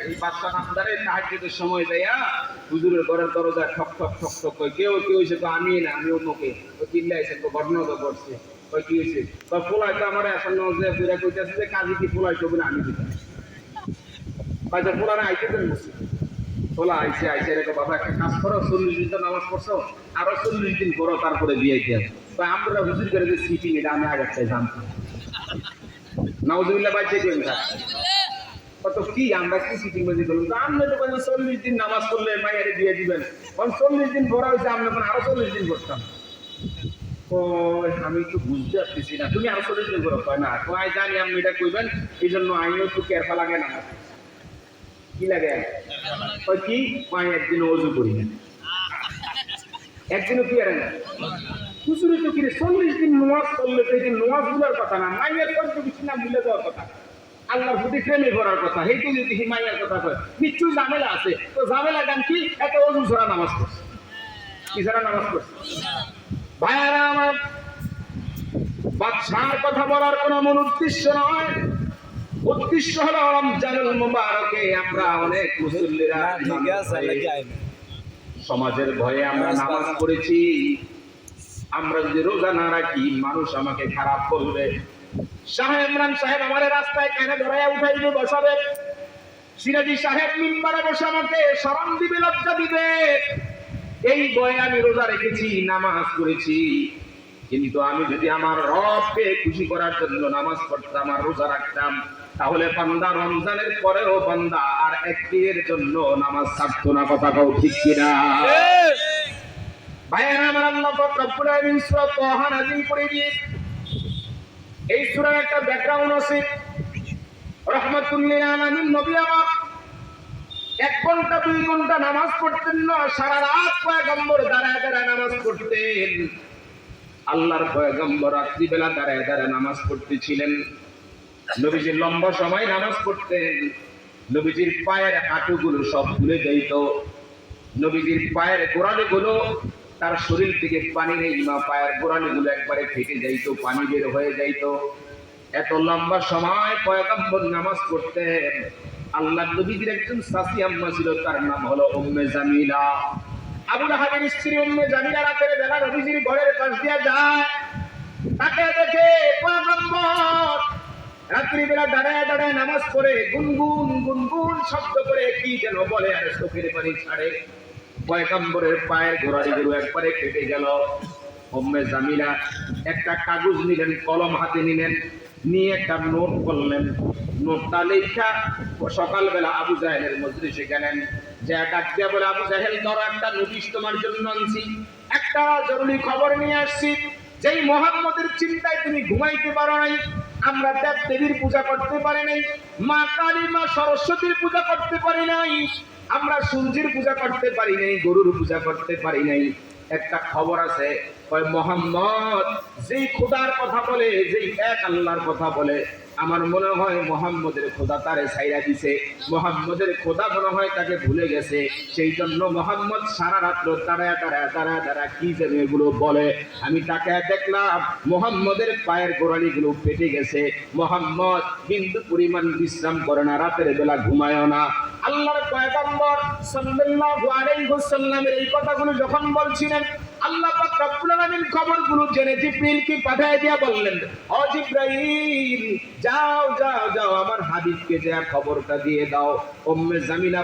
এই বাচ্চা নামদারে তাহাজ্জুদের সময় দেয়া হুজুরের ঘরের দরজা ঠক ঠক ঠক ঠক কই কেউ এসে তো আমি না আমি অন্যকে ওই কিল্লা এসে তো ঘটনা তো করছে ওই কি হয়েছে তো পোলাই তো আমার এখন যে পুরা কইতেছে যে কাজী কি পোলাই করবে না আমি দিতে হয়তো পোলারে আইতে দেন বসে পোলা আইসে রেখে বাবা একটা কাজ করো 40 দিন তো নামাজ পড়ছো আরো 40 দিন করো তারপরে বিয়ে দিয়ে আমরা হুজুর করে যে সিটিং এটা আমি আগে জানতাম নাউজুবিল্লাহ বাইচে কই না কত কি আমরা কি সিটিং বাজি করলাম তো আমরা তো 40 দিন নামাজ পড়লে মায়ের বিয়ে দিবেন 40 দিন পড়া হয়েছে আমরা আরো 40 দিন করতাম ও আমি একটু বুঝতে পারতেছি না তুমি আরো 40 দিন করো কয় না কয় জানি আপনি এটা কইবেন এই জন্য আইনও একটু কেরফা লাগে না কি লাগে ওই কি কয় একদিন ওযু করি না একদিনও কি আর না হুজুরে তো কি 40 দিন নামাজ পড়লে তো এই নামাজ গুলার কথা না মায়ের কত কিছু না ভুলে যাওয়ার কথা আল্লাহর প্রতি প্রেমে করার কথা হেতু যদি হিমায়ের কথা কয় কিছু ঝামেলা আছে তো ঝামেলা গান কি এত ওযু ছাড়া নামাজ পড়ছে কি ছাড়া নামাজ পড়ছে ভাইয়ারা আমার বাদশার কথা বলার কোনো মূল উদ্দেশ্য নয় উদ্দেশ্য হলো রমজানুল মুবারকে আমরা অনেক মুসল্লিরা সমাজের ভয়ে আমরা নামাজ পড়েছি আমরা যদি রোজা না রাখি মানুষ আমাকে খারাপ বলবে শাহ ইমরান সাহেব আমার রাস্তায় কেন ধরাইয়া উঠাইবে বসাবে সিরাজি সাহেব মিম্বারে বসে আমাকে শরম দিবে লজ্জা দিবে এই ভয়ে আমি রোজা রেখেছি নামাজ পড়েছি কিন্তু আমি যদি আমার রবকে খুশি করার জন্য নামাজ পড়তাম আর রোজা রাখতাম তাহলে বান্দা রমজানের পরেও বান্দা আর একদিনের জন্য নামাজ ছাড়তো না কথা কও ঠিক কিনা ভাইয়েরা আমার আল্লাহ রব্বুল আলামিন সূরা তাহা নাযিল করে দিয়ে এই সূরার একটা ব্যাকগ্রাউন্ড আছে রাহমাতুল লিল আলামিন নবী আমার 1 ঘন্টা 2 ঘন্টা নামাজ পড়তেন না সারা রাত পয়গম্বর দাঁড়ায় দাঁড়ায় নামাজ পড়তেন আল্লাহর পয়গম্বর রাত্রি বেলা দাঁড়ায় দাঁড়ায় নামাজ পড়তেছিলেন নবীজি লম্বা সময় নামাজ পড়তেন নবীজির পায়ের হাঁটুগুলো সব ফুলে যাইত নবীজির পায়ের গোড়ালিগুলো তার শরীর থেকে পানি নেই মা পায়ের গোড়ালিগুলো একবারে ফেটে যাইত পানি বের হয়ে যাইত এত লম্বা সময় পয়গম্বর নামাজ পড়তেন আল্লাহ নবীজির একজন সাসি আম্মা ছিল তার নাম হলো উম্মে জামিলা আবু লাহাবের স্ত্রী উম্মে জামিলা রাতের বেলা নবীজির ঘরের পাশ দিয়ে যায় তাকে দেখে পয়গম্বর রাত্রি বেলা দাঁড়ায় দাঁড়ায় নামাজ পড়ে গুনগুন গুনগুন শব্দ করে কি যেন বলে আর চোখের পানি ছাড়ে পয়গম্বরের পায়ের গোড়ালিগুলো একবারে কেটে গেল উম্মে জামিলা একটা কাগজ নিলেন কলম হাতে নিলেন নিয়ে একটা নোট করলেন নোটটা লেখা সকালবেলা আবু জাহেলের মজলিসে গেলেন যা ডাক দিয়া বলে আবু জাহেল ধরো একটা নোটিশ তোমার জন্য আনছি একটা জরুরি খবর নিয়ে আসছি যেই মুহাম্মদের চিন্তায় তুমি ঘুমাইতে পারো নাই আমরা দেব দেবীর পূজা করতে পারি নাই মা কালী মা সরস্বতীর পূজা করতে পারি নাই আমরা সূর্যের পূজা করতে পারি নাই গরুর পূজা করতে পারি নাই একটা খবর আছে ওই মুহাম্মদ যেই খোদার কথা বলে যেই এক আল্লাহর কথা বলে আমার মনে হয় মুহাম্মদের খোদা তারে ছাইরা দিছে মুহাম্মদের খোদা মনে হয় তাকে ভুলে গেছে সেই জন্য মুহাম্মদ সারা রাত দাঁড়ায় কি যেন এগুলো বলে আমি তাকে দেখলাম মুহাম্মদের পায়ের গোড়ালিগুলো ফেটে গেছে মুহাম্মদ বিন্দু পরিমাণ বিশ্রাম করে না রাতের বেলা ঘুমায় না আল্লাহর পয়গম্বর সাল্লাল্লাহু আলাইহি ওয়াসাল্লামের এই কথাগুলো যখন বলছিলেন আল্লাহ পাক রব্বুল আলামিন খবরগুলো জেনে জিবরিলকে পাঠিয়ে দিয়া বললেন ও জিবরাইল যাও যাও যাও আমার হাবিবকে যা খবরটা দিয়ে দাও উম্মে জামিলা